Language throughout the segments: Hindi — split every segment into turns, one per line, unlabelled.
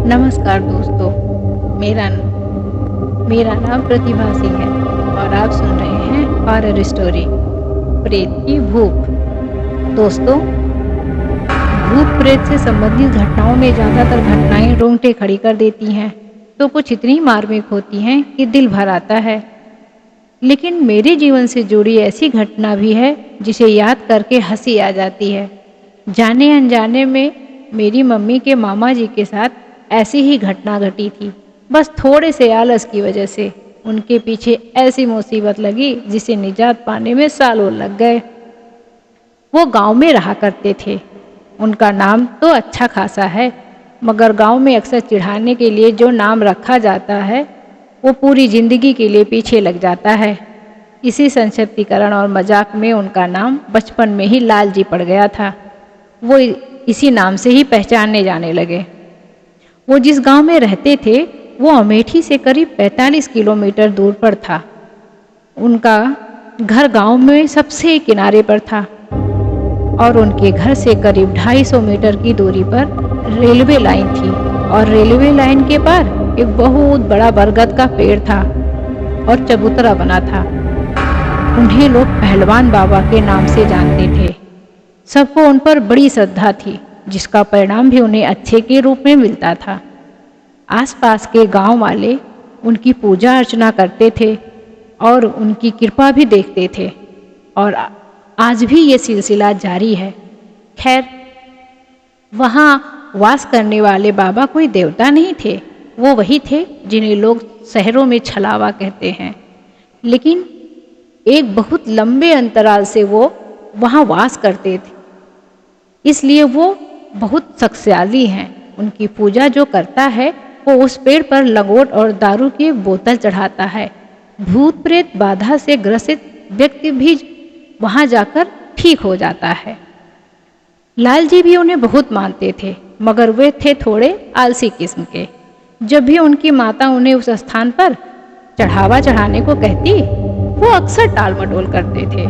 नमस्कार दोस्तों, मेरा मेरा नाम प्रतिभा सिंह है और आप सुन रहे हैं हॉरर स्टोरी प्रेत की भूख। दोस्तों, भूत प्रेत से संबंधित घटनाओं में ज़्यादातर घटनाएं रोंगटे खड़ी कर देती हैं, तो कुछ इतनी मार्मिक होती हैं कि दिल भर आता है। लेकिन मेरे जीवन से जुड़ी ऐसी घटना भी है जिसे याद करके हंसी आ जाती है। जाने अनजाने में मेरी मम्मी के मामा जी के साथ ऐसी ही घटना घटी थी। बस थोड़े से आलस की वजह से उनके पीछे ऐसी मुसीबत लगी जिसे निजात पाने में सालों लग गए। वो गांव में रहा करते थे। उनका नाम तो अच्छा खासा है, मगर गांव में अक्सर चिढ़ाने के लिए जो नाम रखा जाता है वो पूरी जिंदगी के लिए पीछे लग जाता है। इसी संक्षिप्तीकरण और मजाक में उनका नाम बचपन में ही लाल जी पड़ गया था। वो इसी नाम से ही पहचाने जाने लगे। वो जिस गांव में रहते थे वो अमेठी से करीब 45 किलोमीटर दूर पर था। उनका घर गांव में सबसे किनारे पर था और उनके घर से करीब 250 मीटर की दूरी पर रेलवे लाइन थी और रेलवे लाइन के पार एक बहुत बड़ा बरगद का पेड़ था और चबूतरा बना था। उन्हें लोग पहलवान बाबा के नाम से जानते थे। सबको उन पर बड़ी श्रद्धा थी, जिसका परिणाम भी उन्हें अच्छे के रूप में मिलता था। आसपास के गांव वाले उनकी पूजा अर्चना करते थे और उनकी कृपा भी देखते थे और आज भी ये सिलसिला जारी है। खैर, वहाँ वास करने वाले बाबा कोई देवता नहीं थे, वो वही थे जिन्हें लोग शहरों में छलावा कहते हैं। लेकिन एक बहुत लंबे अंतराल से वो वहाँ वास करते थे, इसलिए वो बहुत शक्तिशाली हैं। उनकी पूजा जो करता है वो उस पेड़ पर लंगोट और दारू की एक बोतल चढ़ाता है। भूत प्रेत बाधा से ग्रसित व्यक्ति भी वहाँ जाकर ठीक हो जाता है। लाल जी भी उन्हें बहुत मानते थे, मगर वे थे थोड़े आलसी किस्म के। जब भी उनकी माता उन्हें उस स्थान पर चढ़ावा चढ़ाने को कहती, वो अक्सर टाल मटोल करते थे।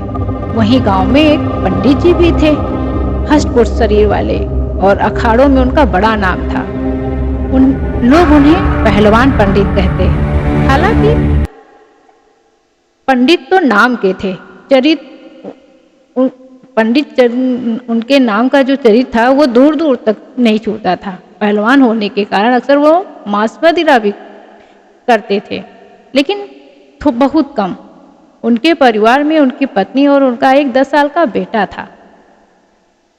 वहीं गांव में एक पंडित जी भी थे, हष्ट-पुष्ट शरीर वाले, और अखाड़ों में उनका बड़ा नाम था। लोग उन्हें पहलवान पंडित कहते। हालांकि पंडित तो नाम के थे, उनके नाम का जो चरित्र था वो दूर दूर तक नहीं छूता था। पहलवान होने के कारण अक्सर वो मांस मदिरा भी करते थे, लेकिन बहुत कम। उनके परिवार में उनकी पत्नी और उनका एक 10 साल का बेटा था।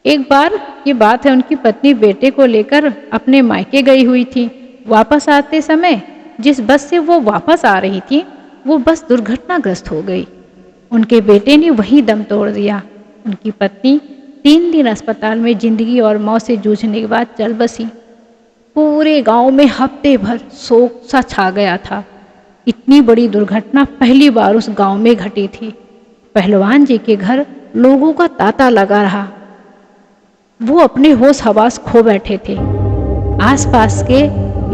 एक बार की बात है, उनकी पत्नी बेटे को लेकर अपने मायके गई हुई थी। वापस आते समय जिस बस से वो वापस आ रही थी वो बस दुर्घटनाग्रस्त हो गई। उनके बेटे ने वहीं दम तोड़ दिया। उनकी पत्नी 3 दिन अस्पताल में जिंदगी और मौत से जूझने के बाद चल बसी। पूरे गांव में हफ्ते भर शोक सा छा गया था। इतनी बड़ी दुर्घटना पहली बार उस गांव में घटी थी। पहलवान जी के घर लोगों का तांता लगा रहा। वो अपने होश हवास खो बैठे थे। आसपास के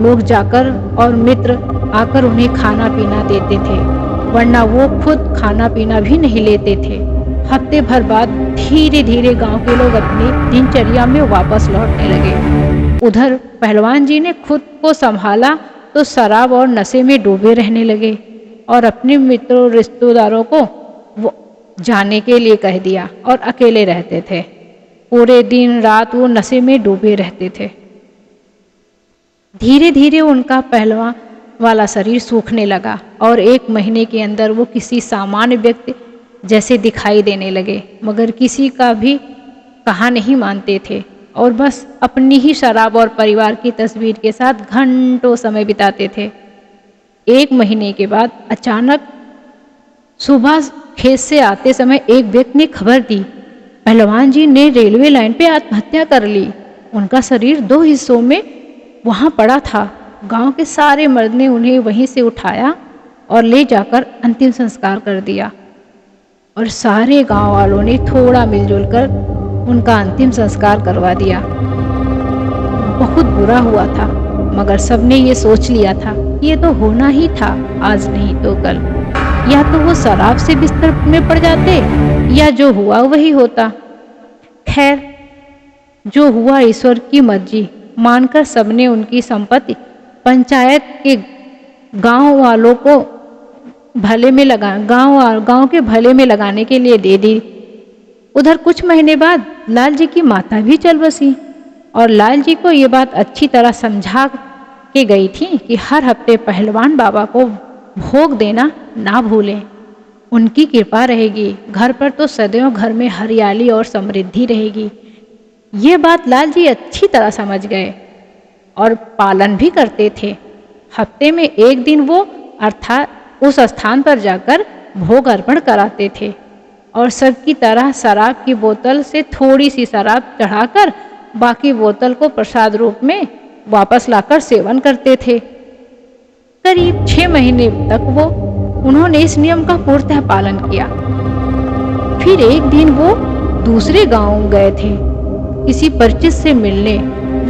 लोग जाकर और मित्र आकर उन्हें खाना पीना देते थे, वरना वो खुद खाना पीना भी नहीं लेते थे। हफ्ते भर बाद धीरे धीरे गांव के लोग अपनी दिनचर्या में वापस लौटने लगे। उधर पहलवान जी ने खुद को संभाला तो शराब और नशे में डूबे रहने लगे और अपने मित्रों रिश्तेदारों को वो जाने के लिए कह दिया और अकेले रहते थे। पूरे दिन रात वो नशे में डूबे रहते थे। धीरे धीरे उनका पहलवान वाला शरीर सूखने लगा और 1 महीने के अंदर वो किसी सामान्य व्यक्ति जैसे दिखाई देने लगे, मगर किसी का भी कहा नहीं मानते थे और बस अपनी ही शराब और परिवार की तस्वीर के साथ घंटों समय बिताते थे। 1 महीने के बाद अचानक सुबह खेत से आते समय एक व्यक्ति ने खबर दी, पहलवान जी ने रेलवे लाइन पे आत्महत्या कर ली। उनका शरीर 2 हिस्सों में वहाँ पड़ा था। गांव के सारे मर्द ने उन्हें वहीं से उठाया और ले जाकर अंतिम संस्कार कर दिया और सारे गांव वालों ने थोड़ा मिलजुल कर उनका अंतिम संस्कार करवा दिया। बहुत बुरा हुआ था, मगर सबने ये सोच लिया था ये तो होना ही था, आज नहीं तो कल। या तो वो शराब से बिस्तर में पड़ जाते या जो हुआ वही होता। खैर, जो हुआ ईश्वर की मर्जी, मानकर सबने उनकी संपत्ति पंचायत के गांव वालों को गांव के भले में लगाने के लिए दे दी। उधर कुछ महीने बाद लाल जी की माता भी चल बसी और लाल जी को ये बात अच्छी तरह समझा के गई थी कि हर हफ्ते पहलवान बाबा को भोग देना ना भूलें। उनकी कृपा रहेगी, घर पर तो सदैव घर में हरियाली और समृद्धि रहेगी। ये बात लाल जी अच्छी तरह समझ गए और पालन भी करते थे। हफ्ते में एक दिन वो अर्थात उस स्थान पर जाकर भोग अर्पण कराते थे और सबकी तरह शराब की बोतल से थोड़ी सी शराब चढ़ाकर बाकी बोतल को प्रसाद रूप में वापस लाकर सेवन करते थे। करीब 6 महीने तक उन्होंने इस नियम का पूर्णतः पालन किया। फिर एक दिन वो दूसरे गांव गए थे किसी परिचित से मिलने।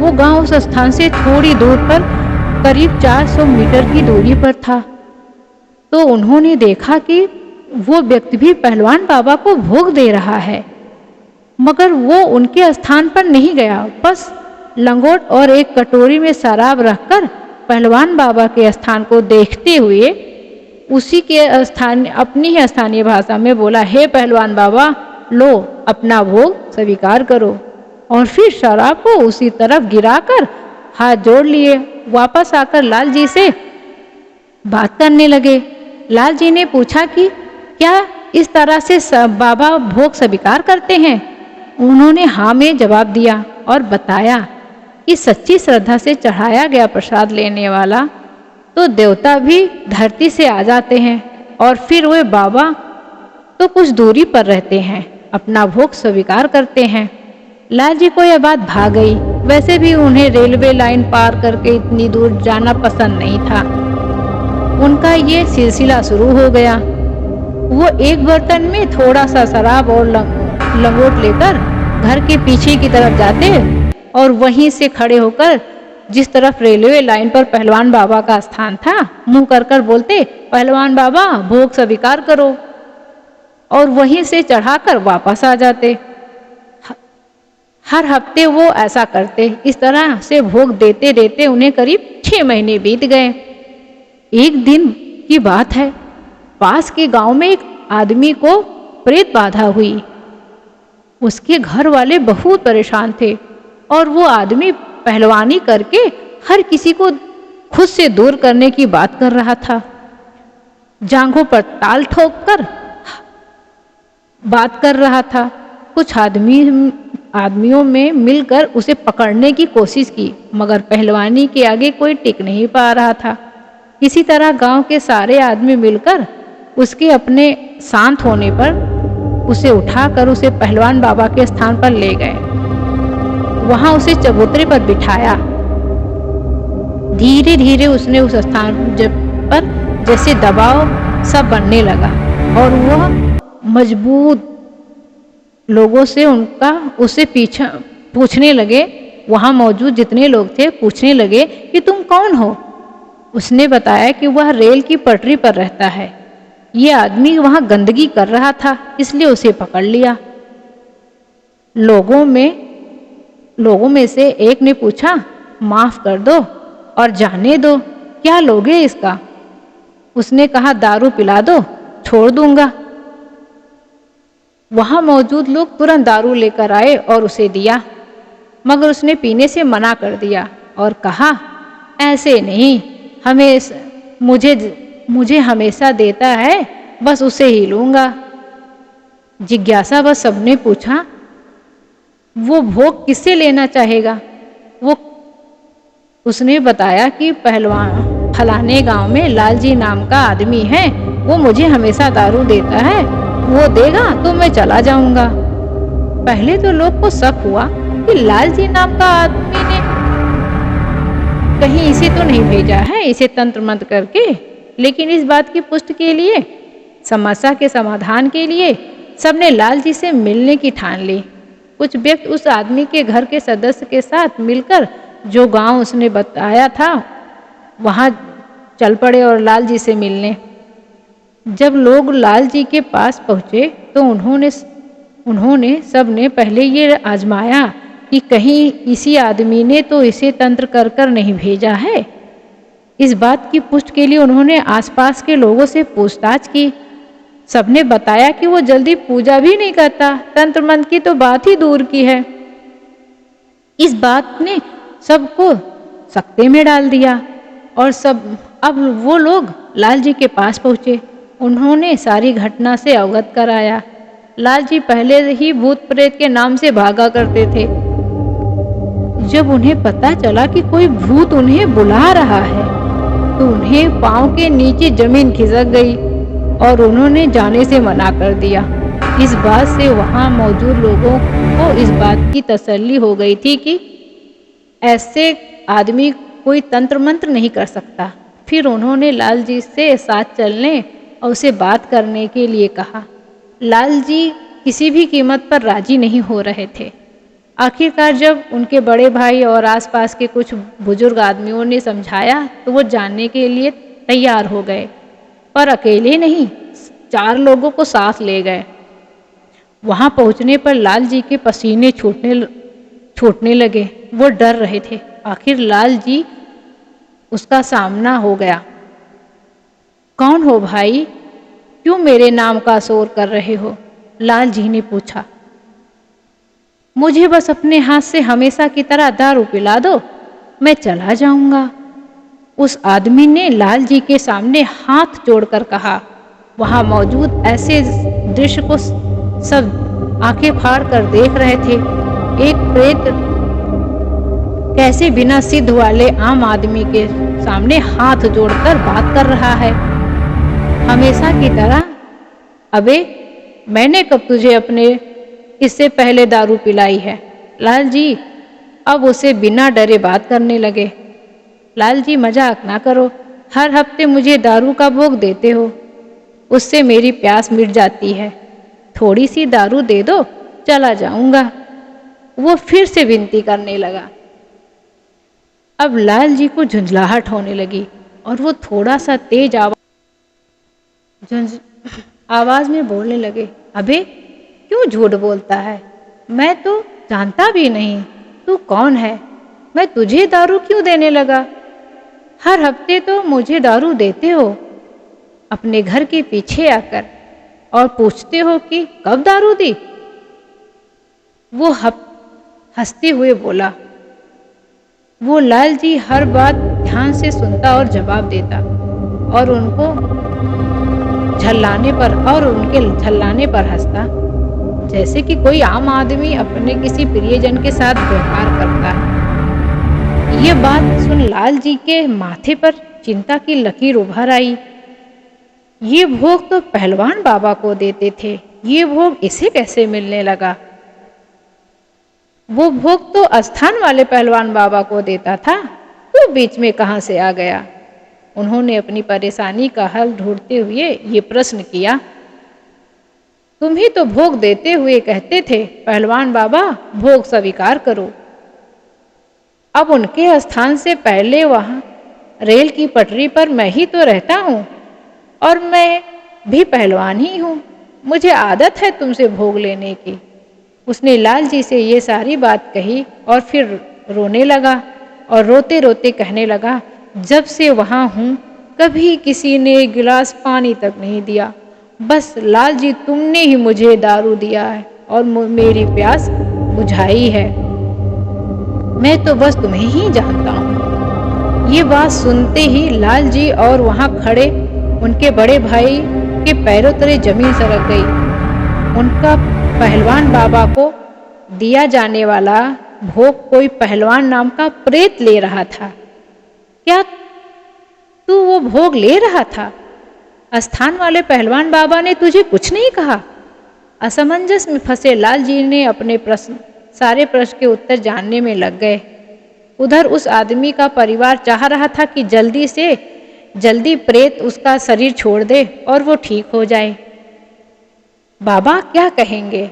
वो गांव उस स्थान से थोड़ी दूर पर करीब 400 मीटर की दूरी पर था। तो उन्होंने देखा कि वो व्यक्ति भी पहलवान बाबा को भोग दे रहा है, मगर वो उनके स्थान पर नहीं गया। बस लंगोट और एक कटोरी में शराब रखकर पहलवान बाबा के स्थान को देखते हुए उसी के अपनी ही स्थानीय भाषा में बोला, हे पहलवान बाबा, लो अपना भोग स्वीकार करो। और फिर शराब को उसी तरफ गिराकर हाथ जोड़ लिए वापस आकर लाल जी से बात करने लगे। लाल जी ने पूछा कि क्या इस तरह से बाबा भोग स्वीकार करते हैं? उन्होंने हाँ में जवाब दिया और बताया कि सच्ची श्रद्धा से चढ़ाया गया प्रसाद लेने वाला तो देवता भी धरती से आ जाते हैं और फिर वे बाबा तो कुछ दूरी पर रहते हैं, अपना भोग स्वीकार करते हैं। लाल जी को यह बात भा गई। वैसे भी उन्हें रेलवे लाइन पार करके इतनी दूर जाना पसंद नहीं था। उनका ये सिलसिला शुरू हो गया। वो एक बर्तन में थोड़ा सा शराब और लंगोट लेकर घर के पीछे की तरफ जाते और वहीं से खड़े होकर जिस तरफ रेलवे लाइन पर पहलवान बाबा का स्थान था मुंह कर कर बोलते, पहलवान बाबा भोग स्वीकार करो, और वहीं से चढ़ाकर वापस आ जाते। हर हफ्ते वो ऐसा करते। इस तरह से भोग देते देते उन्हें करीब 6 महीने बीत गए। एक दिन की बात है, पास के गांव में एक आदमी को प्रेत बाधा हुई। उसके घर वाले बहुत परेशान थे और वो आदमी पहलवानी करके हर किसी को खुद से दूर करने की बात कर रहा था। जांघों पर ताल ठोक कर बात कर रहा था। कुछ आदमियों में मिलकर उसे पकड़ने की कोशिश की, मगर पहलवानी के आगे कोई टिक नहीं पा रहा था। इसी तरह गांव के सारे आदमी मिलकर उसके अपने शांत होने पर उसे उठाकर उसे पहलवान बाबा के स्थान पर ले गए। वहां उसे चबूतरे पर बिठाया। धीरे धीरे उसने उस स्थान पर जैसे दबाव सब बनने लगा और वह मजबूत लोगों से उसे पीछे पूछने लगे। वहां मौजूद जितने लोग थे पूछने लगे कि तुम कौन हो? उसने बताया कि वह रेल की पटरी पर रहता है। ये आदमी वहां गंदगी कर रहा था, इसलिए उसे पकड़ लिया। लोगों में से एक ने पूछा, माफ कर दो और जाने दो, क्या लोगे इसका? उसने कहा, दारू पिला दो, छोड़ दूंगा। वहां मौजूद लोग तुरंत दारू लेकर आए और उसे दिया, मगर उसने पीने से मना कर दिया और कहा, ऐसे नहीं, मुझे हमेशा देता है, बस उसे ही लूंगा। जिज्ञासा बस सबने पूछा, वो भोग किससे लेना चाहेगा? उसने बताया कि पहलवान फलाने गांव में लालजी नाम का आदमी है, वो मुझे हमेशा दारू देता है, वो देगा तो मैं चला जाऊंगा। पहले तो लोग को शक हुआ कि लालजी नाम का आदमी ने कहीं इसे तो नहीं भेजा है इसे तंत्र मंत्र करके, लेकिन इस बात की पुष्टि के लिए, समस्या के समाधान के लिए सबने लालजी से मिलने की ठान ली। कुछ व्यक्ति उस आदमी के घर के सदस्य के साथ मिलकर जो गांव उसने बताया था वहां चल पड़े और लालजी से मिलने। जब लोग लालजी के पास पहुंचे तो उन्होंने सबने पहले ये आजमाया कि कहीं इसी आदमी ने तो इसे तंत्र कर कर नहीं भेजा है। इस बात की पुष्टि के लिए उन्होंने आसपास के लोगों से पूछताछ की। सबने बताया कि वो जल्दी पूजा भी नहीं करता, तंत्र मंत्र की तो बात ही दूर की है। इस बात ने सबको सकते में डाल दिया और अब वो लोग लाल जी के पास पहुँचे। उन्होंने सारी घटना से अवगत कराया। लाल जी पहले ही भूत प्रेत के नाम से भागा करते थे। जब उन्हें पता चला कि कोई भूत उन्हें बुला रहा है तो उन्हें पांव के नीचे जमीन खिसक गई और उन्होंने जाने से मना कर दिया। इस बात से वहां मौजूद लोगों को इस बात की तसल्ली हो गई थी कि ऐसे आदमी कोई तंत्र मंत्र नहीं कर सकता। फिर उन्होंने लाल जी से साथ चलने और उसे बात करने के लिए कहा। लाल जी किसी भी कीमत पर राजी नहीं हो रहे थे। आखिरकार जब उनके बड़े भाई और आसपास के कुछ बुजुर्ग आदमियों ने समझाया तो वो जानने के लिए तैयार हो गए, पर अकेले नहीं, 4 लोगों को साथ ले गए। वहां पहुंचने पर लाल जी के पसीने छूटने लगे। वो डर रहे थे। आखिर लाल जी उसका सामना हो गया। कौन हो भाई, क्यों मेरे नाम का शोर कर रहे हो? लाल जी ने पूछा। मुझे बस अपने हाथ से हमेशा की तरह दारू पिला दो, मैं चला जाऊंगा। उस आदमी ने लाल जी के सामने हाथ जोड़कर कहा। वहां मौजूद ऐसे दृश्य को सब आंखें फाड़ कर देख रहे थे। एक प्रेत कैसे बिना सिद्ध वाले आम आदमी के सामने हाथ जोड़कर बात कर रहा है, हमेशा की तरह। अबे, मैंने कब तुझे अपने इससे पहले दारू पिलाई है? लाल जी अब उसे बिना डरे बात करने लगे। लाल जी मजाक ना करो, हर हफ्ते मुझे दारू का भोग देते हो, उससे मेरी प्यास मिट जाती है। थोड़ी सी दारू दे दो, चला जाऊंगा। वो फिर से विनती करने लगा। अब लाल जी को झुंझलाहट होने लगी और वो थोड़ा सा तेज आवाज में बोलने लगे। अबे, क्यों झूठ बोलता है? मैं तो जानता भी नहीं तू कौन है। मैं तुझे दारू क्यों देने लगा? हर हफ्ते तो मुझे दारू देते हो अपने घर के पीछे आकर और पूछते हो कि कब दारू दी। वो हंसते हुए बोला। वो लाल जी हर बात ध्यान से सुनता और जवाब देता और उनके झल्लाने पर हंसता, जैसे कि कोई आम आदमी अपने किसी प्रियजन के साथ व्यवहार करता है। ये बात सुन लाल जी के माथे पर चिंता की लकीर उभर आई। ये भोग तो पहलवान बाबा को देते थे, ये भोग इसे कैसे मिलने लगा? वो भोग तो अस्थान वाले पहलवान बाबा को देता था, वो बीच में कहां से आ गया? उन्होंने अपनी परेशानी का हल ढूंढते हुए ये प्रश्न किया। तुम ही तो भोग देते हुए कहते थे पहलवान बाबा भोग स्वीकार करो। अब उनके स्थान से पहले वहां रेल की पटरी पर मैं ही तो रहता हूं और मैं भी पहलवान ही हूं। मुझे आदत है तुमसे भोग लेने की। उसने लाल जी से ये सारी बात कही और फिर रोने लगा और रोते रोते कहने लगा, जब से वहां हूं कभी किसी ने एक गिलास पानी तक नहीं दिया। बस लाल जी तुमने ही मुझे दारू दिया है और मेरी प्यास बुझाई है। मैं तो बस तुम्हें ही जानता हूँ। ये बात सुनते ही लाल जी और वहां खड़े उनके बड़े भाई के पैरों तले जमीन सरक गई। उनका पहलवान बाबा को दिया जाने वाला भोग कोई पहलवान नाम का प्रेत ले रहा था। क्या तू वो भोग ले रहा था? स्थान वाले पहलवान बाबा ने तुझे कुछ नहीं कहा? असमंजस में फंसे लाल जी ने अपने सारे प्रश्न के उत्तर जानने में लग गए। उधर उस आदमी का परिवार चाह रहा था कि जल्दी से जल्दी प्रेत उसका शरीर छोड़ दे और वो ठीक हो जाए। बाबा क्या कहेंगे?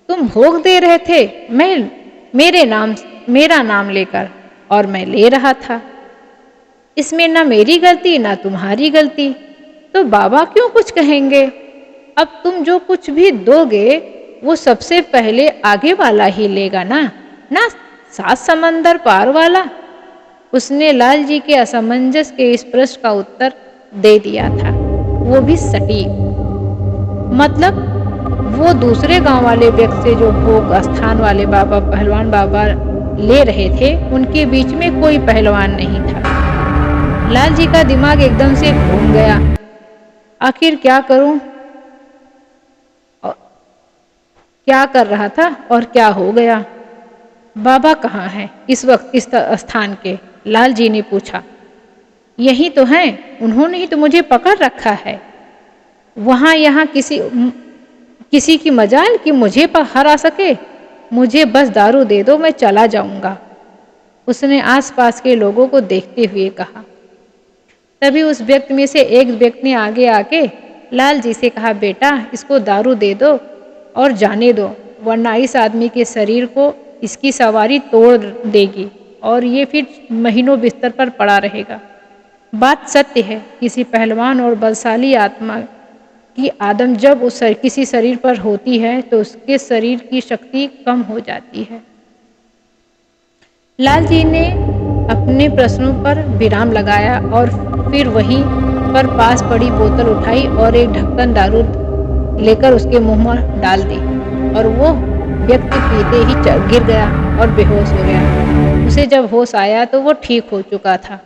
तुम भोग दे रहे थे मेरा नाम लेकर और मैं ले रहा था। इसमें ना मेरी गलती ना तुम्हारी गलती, तो बाबा क्यों कुछ कहेंगे? अब तुम जो कुछ भी दोगे वो सबसे पहले आगे वाला ही लेगा ना। ना 7 समंदर पार वाला? उसने लाल जी के असमंजस के इस प्रश्न का उत्तर दे दिया था, वो भी सटीक। मतलब वो दूसरे गांव वाले व्यक्ति से जो भोग स्थान वाले बाबा पहलवान बाबा ले रहे थे, उनके बीच में कोई पहलवान नहीं था। लाल जी का दिमाग एकदम से घूम गया। आखिर क्या करूं? क्या कर रहा था और क्या हो गया? बाबा कहाँ हैं इस वक्त इस स्थान के? लाल जी ने पूछा। यही तो हैं, उन्होंने ही तो मुझे पकड़ रखा है। वहां यहाँ किसी की मजाल कि मुझे हरा सके? मुझे बस दारू दे दो, मैं चला जाऊंगा, उसने आसपास के लोगों को देखते हुए कहा। तभी उस व्यक्ति में से एक व्यक्ति ने आगे आके लाल जी से कहा, बेटा इसको दारू दे दो और जाने दो, वरना इस आदमी के शरीर को इसकी सवारी तोड़ देगी और ये फिर महीनों बिस्तर पर पड़ा रहेगा। बात सत्य है, किसी पहलवान और बलशाली आत्मा की आदम जब किसी शरीर पर होती है तो उसके शरीर की शक्ति कम हो जाती है। लाल जी ने अपने प्रश्नों पर विराम लगाया और फिर वहीं पर पास पड़ी बोतल उठाई और एक ढक्कन दारू लेकर उसके मुंह में डाल दी और वो व्यक्ति पीते ही गिर गया और बेहोश हो गया। उसे जब होश आया तो वो ठीक हो चुका था।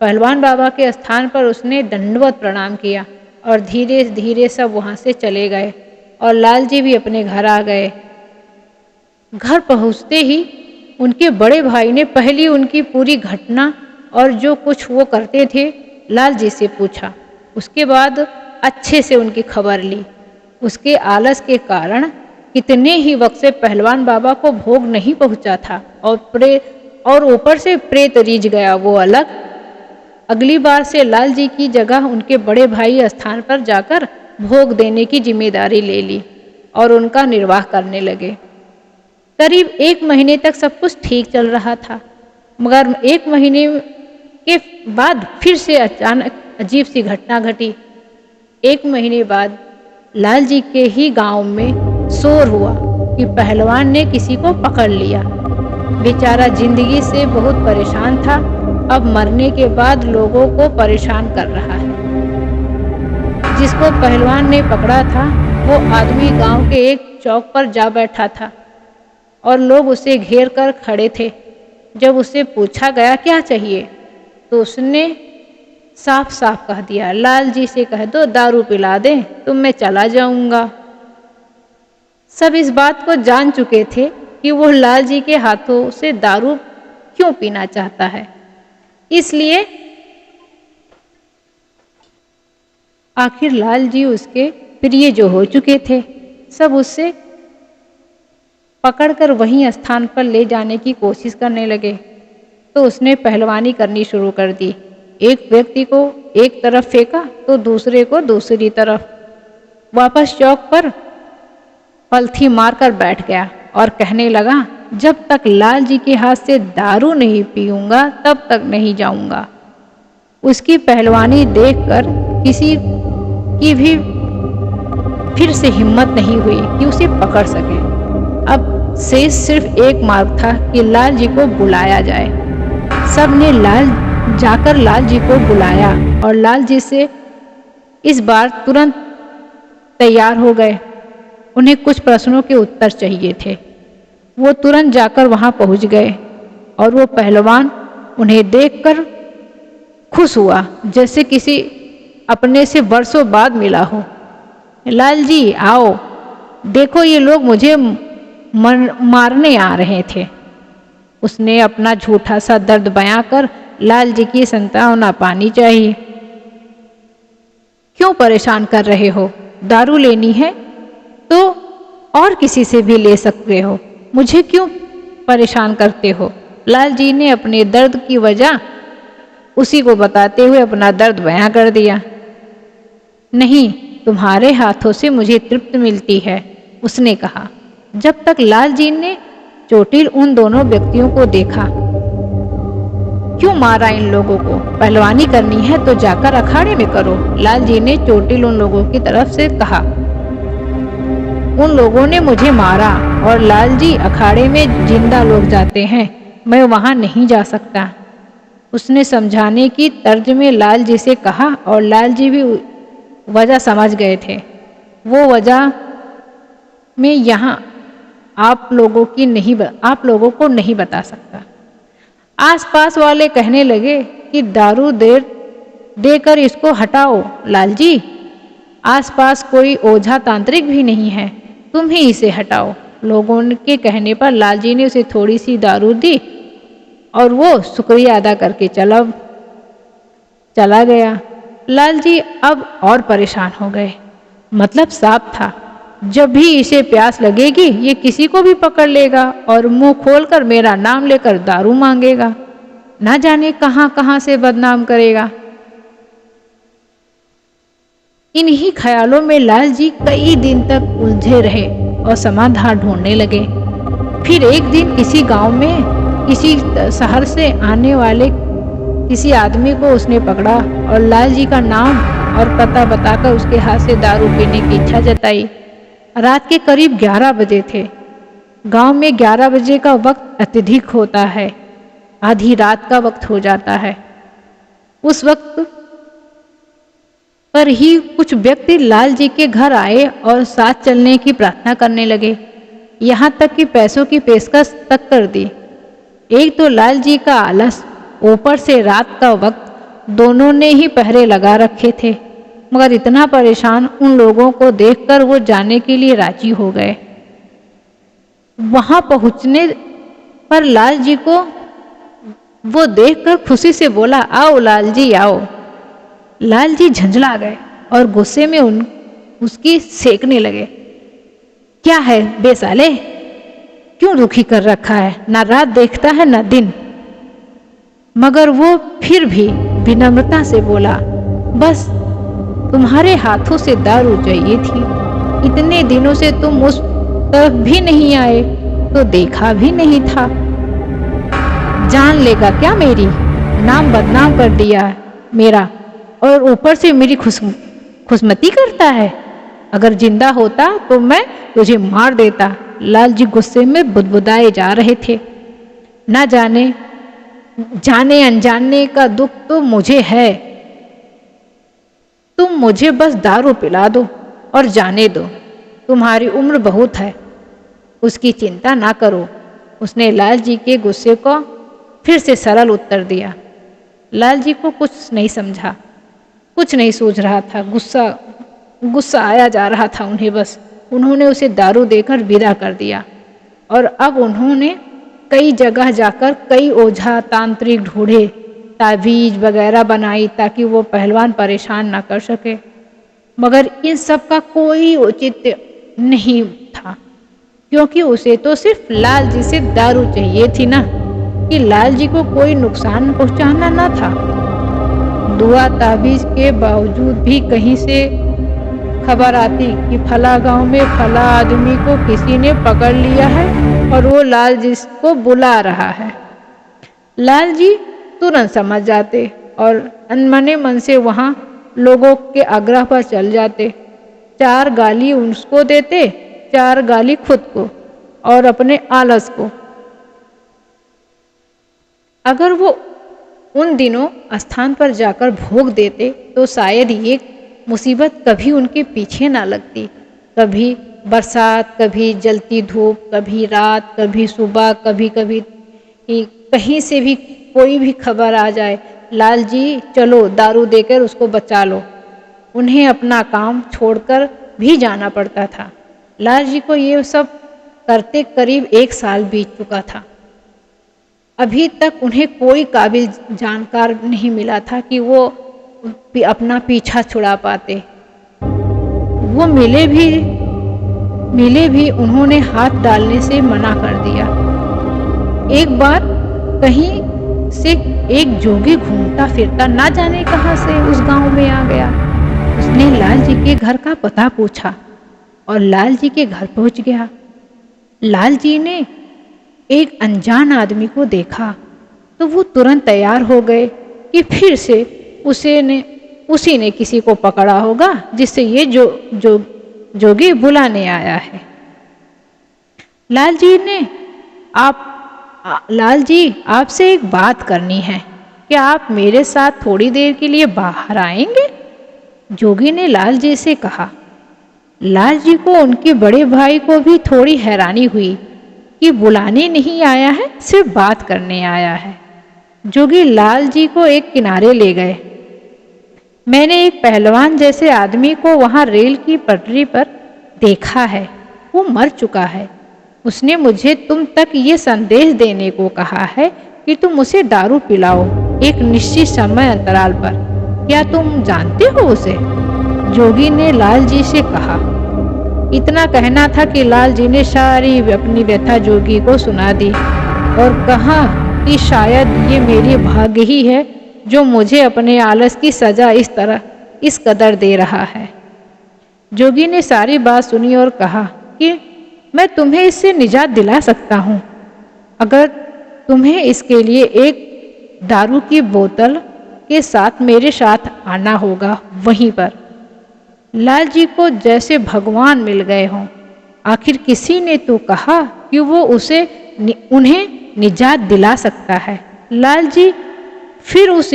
पहलवान बाबा के स्थान पर उसने दंडवत प्रणाम किया और धीरे धीरे सब वहां से चले गए और लाल जी भी अपने घर आ गए। घर पहुंचते ही उनके बड़े भाई ने पहली उनकी पूरी घटना और जो कुछ वो करते थे लाल जी से पूछा। उसके बाद अच्छे से उनकी खबर ली। उसके आलस के कारण कितने ही वक्त से पहलवान बाबा को भोग नहीं पहुंचा था और ऊपर से प्रेत रीझ गया वो अलग। अगली बार से लाल जी की जगह उनके बड़े भाई स्थान पर जाकर भोग देने की जिम्मेदारी ले ली और उनका निर्वाह करने लगे। करीब 1 महीने तक सब कुछ ठीक चल रहा था, मगर 1 महीने के बाद फिर से अचानक अजीब सी घटना घटी। 1 महीने बाद लाल जी के ही गांव में शोर हुआ कि पहलवान ने किसी को पकड़ लिया। बेचारा जिंदगी से बहुत परेशान था, अब मरने के बाद लोगों को परेशान कर रहा है। जिसको पहलवान ने पकड़ा था वो आदमी गांव के एक चौक पर जा बैठा था और लोग उसे घेर कर खड़े थे। जब उससे पूछा गया क्या चाहिए तो उसने साफ साफ कह दिया, लाल जी से कह दो दारू पिला दें तो मैं चला जाऊंगा। सब इस बात को जान चुके थे कि वो लाल जी के हाथों से दारू क्यों पीना चाहता है, इसलिए आखिर लाल जी उसके प्रिय जो हो चुके थे सब उससे पकड़कर वहीं स्थान पर ले जाने की कोशिश करने लगे। तो उसने पहलवानी करनी शुरू कर दी। एक व्यक्ति को एक तरफ फेंका तो दूसरे को दूसरी तरफ। वापस चौक पर पलथी मारकर बैठ गया और कहने लगा, जब तक लाल जी के हाथ से दारू नहीं पीऊंगा तब तक नहीं जाऊंगा। उसकी पहलवानी देखकर किसी की भी फिर से हिम्मत नहीं हुई कि उसे पकड़ सके। अब शेष सिर्फ एक मार्ग था कि लाल जी को बुलाया जाए। सब ने जाकर लाल जी को बुलाया और लाल जी से इस बार तुरंत तैयार हो गए। उन्हें कुछ प्रश्नों के उत्तर चाहिए थे। वो तुरंत जाकर वहां पहुंच गए और वो पहलवान उन्हें देखकर खुश हुआ जैसे किसी अपने से वर्षों बाद मिला हो। लाल जी आओ, देखो ये लोग मुझे मारने आ रहे थे। उसने अपना झूठा सा दर्द बयां कर लाल जी की सांत्वना पानी चाहिए। क्यों परेशान कर रहे हो? दारू लेनी है तो और किसी से भी ले सकते हो, मुझे क्यों परेशान करते हो? लाल जी ने अपने दर्द की वजह उसी को बताते हुए अपना दर्द बयां कर दिया। नहीं, तुम्हारे हाथों से मुझे तृप्ति मिलती है, उसने कहा। जब तक लाल जी ने चोटिल उन दोनों व्यक्तियों को देखा। क्यों मारा इन लोगों को? पहलवानी करनी है तो जाकर अखाड़े में करो, लाल जी ने चोटिल उन लोगों की तरफ से कहा। उन लोगों ने मुझे मारा और लाल जी अखाड़े में जिंदा लोग जाते हैं, मैं वहां नहीं जा सकता। उसने समझाने की तर्ज में लाल जी से कहा और लाल जी भी वजह समझ गए थे। वो वजह मैं यहाँ आप लोगों को नहीं बता सकता। आसपास वाले कहने लगे कि दारू देकर इसको हटाओ लाल जी, आसपास कोई ओझा तांत्रिक भी नहीं है, तुम ही इसे हटाओ। लोगों के कहने पर लाल जी ने उसे थोड़ी सी दारू दी और वो शुक्रिया अदा करके चला गया। लाल जी अब और परेशान हो गए। मतलब साफ था, जब भी इसे प्यास लगेगी ये किसी को भी पकड़ लेगा और मुंह खोलकर मेरा नाम लेकर दारू मांगेगा, ना जाने कहां कहां से बदनाम करेगा। इन्हीं ख्यालों में लाल जी कई दिन तक उलझे रहे और समाधान ढूंढने लगे। फिर एक दिन किसी गांव में किसी शहर से आने वाले किसी आदमी को उसने पकड़ा और लाल जी का नाम और पता बताकर उसके हाथ से दारू पीने की इच्छा जताई। रात के करीब 11 बजे थे। गांव में 11 बजे का वक्त अत्यधिक होता है, आधी रात का वक्त हो जाता है। उस वक्त पर ही कुछ व्यक्ति लाल जी के घर आए और साथ चलने की प्रार्थना करने लगे, यहाँ तक कि पैसों की पेशकश तक कर दी। एक तो लाल जी का आलस, ऊपर से रात का वक्त, दोनों ने ही पहरे लगा रखे थे। मगर इतना परेशान उन लोगों को देखकर वो जाने के लिए राजी हो गए। वहां पहुंचने पर लाल जी को वो देखकर खुशी से बोला, आओ लाल जी आओ। लाल जी झंझला गए और गुस्से में उसकी सेकने लगे। क्या है बेसाले, क्यों दुखी कर रखा है, ना रात देखता है ना दिन। मगर वो फिर भी विनम्रता से बोला, बस तुम्हारे हाथों से दारू चाहिए थी, इतने दिनों से तुम उस तरफ भी नहीं आए तो देखा भी नहीं था। जान लेगा क्या मेरी, नाम बदनाम कर दिया मेरा और ऊपर से मेरी खुशमती करता है। अगर जिंदा होता तो मैं तुझे मार देता। लाल जी गुस्से में बुदबुदाए जा रहे थे। ना जाने अनजाने का दुख तो मुझे है, तुम मुझे बस दारू पिला दो और जाने दो, तुम्हारी उम्र बहुत है, उसकी चिंता ना करो। उसने लाल जी के गुस्से को फिर से सरल उत्तर दिया। लाल जी को कुछ नहीं समझा, कुछ नहीं सूझ रहा था। गुस्सा आया जा रहा था उन्हें। बस उन्होंने उसे दारू देकर विदा कर दिया और अब उन्होंने कई जगह जाकर कई ओझा तांत्रिक ढूंढे, ताबीज वगैरह बनाई ताकि वो पहलवान परेशान ना कर सके। मगर इन सब का कोई औचित्य नहीं था, क्योंकि उसे तो सिर्फ लाल जी से दारू चाहिए थी ना, कि लाल जी को कोई नुकसान पहुंचाना ना था। दुआ ताबीज के बावजूद भी कहीं से खबर आती कि फला गांव में फला आदमी को किसी ने पकड़ लिया है और वो लाल जी को बुला रहा है। लाल जी तुरंत समझ जाते और अनमने मन से वहां लोगों के आग्रह पर चल जाते। 4 गाली उसको देते, 4 गाली खुद को और अपने आलस को। अगर वो उन दिनों स्थान पर जाकर भोग देते तो शायद ये मुसीबत कभी उनके पीछे ना लगती। कभी बरसात, कभी जलती धूप, कभी रात, कभी सुबह, कभी कहीं से भी कोई भी खबर आ जाए, लाल जी चलो दारू देकर उसको बचा लो। उन्हें अपना काम छोड़कर भी जाना पड़ता था। लाल जी को ये सब करते करीब 1 साल बीत चुका था। अभी तक उन्हें कोई काबिल जानकार नहीं मिला था कि वो अपना पीछा छुड़ा पाते। वो मिले भी उन्होंने हाथ डालने से मना कर दिया। एक बार कहीं से एक जोगी घूमता फिरता ना जाने कहां से उस गांव में आ गया। उसने लाल जी के घर का पता पूछा और लाल जी के घर पहुंच गया। लाल जी ने एक अनजान आदमी को देखा तो वो तुरंत तैयार हो गए कि फिर से उसी ने किसी को पकड़ा होगा जिससे ये जोगी बुलाने आया है। लाल जी आपसे एक बात करनी है, क्या आप मेरे साथ थोड़ी देर के लिए बाहर आएंगे? जोगी ने लाल जी से कहा। लाल जी को उनके बड़े भाई को भी थोड़ी हैरानी हुई कि बुलाने नहीं आया है, सिर्फ बात करने आया है। जोगी लाल जी को एक किनारे ले गए। मैंने एक पहलवान जैसे आदमी को वहां रेल की पटरी पर देखा है, वो मर चुका है। उसने मुझे तुम तक ये संदेश देने को कहा है कि तुम उसे दारू पिलाओ एक निश्चित समय अंतराल पर। क्या तुम जानते हो उसे? जोगी ने लाल जी से कहा। इतना कहना था कि लाल जी ने सारी अपनी व्यथा जोगी को सुना दी और कहा कि शायद ये मेरी भाग्य ही है जो मुझे अपने आलस की सजा इस कदर दे रहा है। जोगी ने सारी बात सुनी और कहा कि मैं तुम्हें इससे निजात दिला सकता हूँ, अगर तुम्हें इसके लिए एक दारू की बोतल के साथ मेरे साथ आना होगा वहीं पर। लाल जी को जैसे भगवान मिल गए हों। आखिर किसी ने तो कहा कि वो उन्हें निजात दिला सकता है। लाल जी फिर उस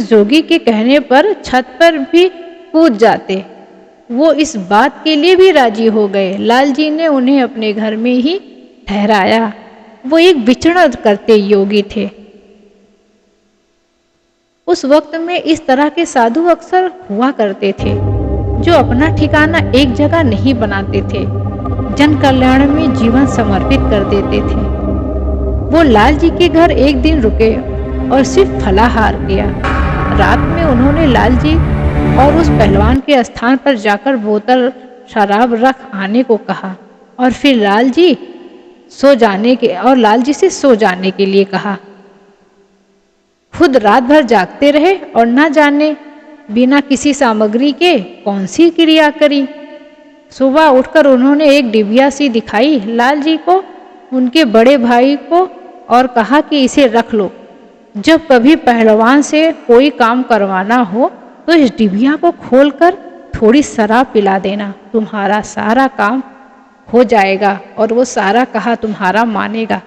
जोगी के कहने पर छत पर भी कूद जाते। वो इस बात के लिए भी राजी हो गए। लाल जी ने उन्हें अपने घर में ही ठहराया। वो एक विचरण करते योगी थे। उस वक्त में इस तरह के साधु अक्सर हुआ करते थे, जो अपना ठिकाना एक जगह नहीं बनाते थे, जन कल्याण में जीवन समर्पित कर देते थे। वो लाल जी के घर एक दिन रुके और सिर्फ फलाहार किया। रात में उन्होंने लाल जी और उस पहलवान के स्थान पर जाकर बोतल शराब रख आने को कहा और फिर लाल जी से सो जाने के लिए कहा। खुद रात भर जागते रहे और न जाने बिना किसी सामग्री के कौन सी क्रिया करी। सुबह उठकर उन्होंने एक डिबिया सी दिखाई लाल जी को, उनके बड़े भाई को और कहा कि इसे रख लो। जब कभी पहलवान से कोई काम करवाना हो तो इस डिबिया को खोलकर थोड़ी शराब पिला देना, तुम्हारा सारा काम हो जाएगा और वो सारा कहा तुम्हारा मानेगा।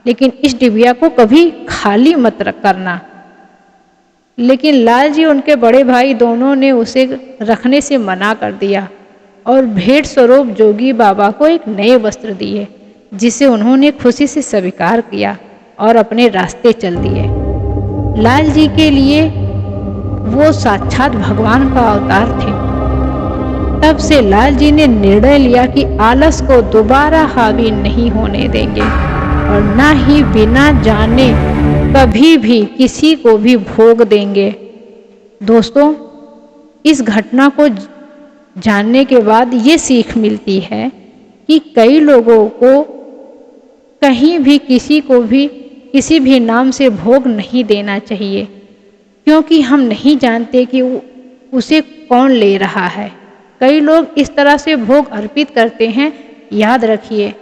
लेकिन इस डिबिया को कभी खाली मत करना। लेकिन लाल जी उनके बड़े भाई दोनों ने उसे रखने से मना कर दिया और भेंट स्वरूप जोगी बाबा को एक नए वस्त्र दिए, जिसे उन्होंने खुशी से स्वीकार किया और अपने रास्ते चल दिए। लाल जी के लिए वो साक्षात भगवान का अवतार थे। तब से लाल जी ने निर्णय लिया कि आलस को दोबारा हावी नहीं होने देंगे और न ही बिना जाने कभी भी किसी को भी भोग देंगे। दोस्तों, इस घटना को जानने के बाद ये सीख मिलती है कि कई लोगों को कहीं भी किसी भी नाम से भोग नहीं देना चाहिए, क्योंकि हम नहीं जानते कि उसे कौन ले रहा है। कई लोग इस तरह से भोग अर्पित करते हैं। याद रखिए,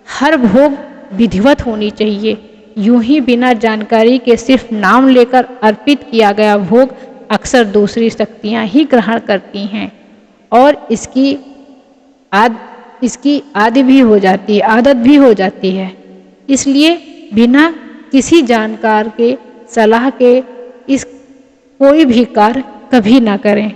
हर भोग विधिवत होनी चाहिए। यूं ही बिना जानकारी के सिर्फ नाम लेकर अर्पित किया गया भोग अक्सर दूसरी शक्तियां ही ग्रहण करती हैं और इसकी आदत भी हो जाती है। इसलिए बिना किसी जानकार के सलाह के कोई भी कार्य कभी ना करें।